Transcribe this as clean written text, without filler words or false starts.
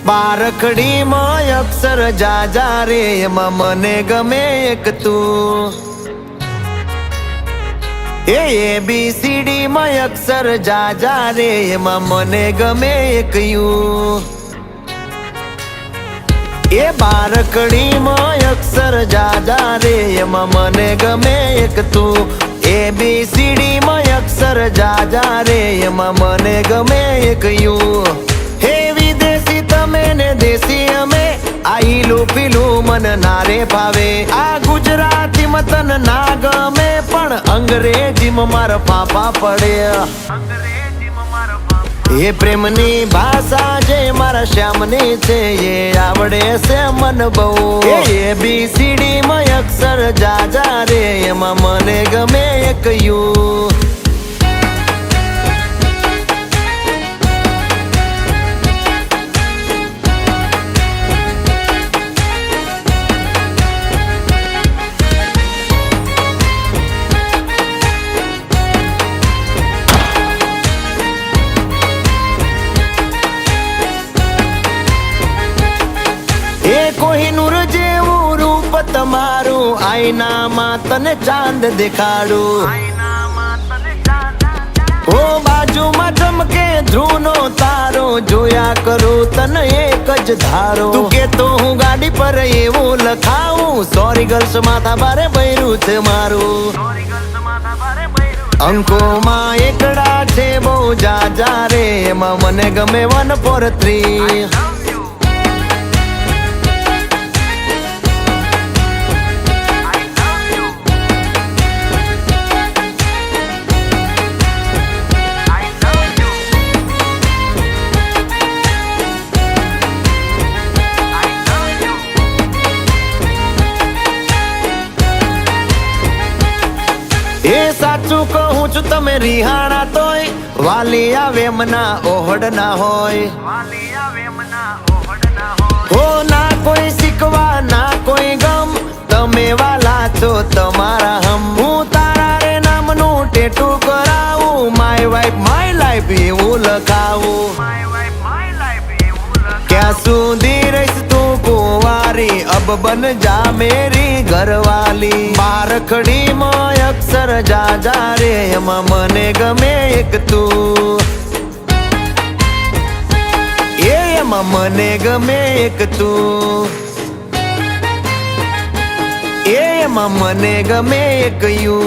બારખડીમાં અક્ષર જાજા રે એમાં મને ગમે એક તું ABCD માં અક્ષર જાજા રે એમાં મને ગમે એક યુ બારખડીમાં અક્ષર જાજા રે એમાં મને ગમે એક તું ABCD માં અક્ષર જાજા રે એમાં મને ગમે એક યુ વિદેશી તમે ને દેશી અમે આઈલું પીલું મન નારે ભાવે આ ગુજરાતી મતન ના ગમે પણ અંગ્રેજીમાં મારા પાપા પડે એ પ્રેમની ભાષા જે મારા શ્યામની છે એ આવડે છે મન બહુ ABCD માં અક્ષર જાજા રે એમાં મને ગમે એક યુ કોહિનૂર જેવું રૂપ તમારું આઈનામાં તને ચાંદ દેખાડું ઓ બાજુમાં ચમકે ધ્રુવનો તારો જોયા કરું તને એક જ ધારો તું કે તો હું ગાડી પર એવું લખાવું સોરી ગર્લ્સ માથા બારે બૈરું છે મારું અંકોમાં એકડા છે બહુ જાજા રે એમાં મને ગમે 143 સાચું કહું છું તમે રિહાણા તોય વાલી આવે મના ઓહડ ના હોય હો ના કોઈ શીખવા ના કોઈ ગમ તમે વાલા છો તમારા હમ હું તારા રે નામનું ટેટુ કરાવું માય વાઇફ માય લાઈફ એવું લખાવું ક્યાં સુધી રહીશ તું કુંવારી અબ બન જા મેરી ઘરવાલી બારખડીમાં અક્ષર જાજા રે એમાં મને ગમે એક તું એમાં મને ગમે એક તું એમાં મને ગમે એક યુ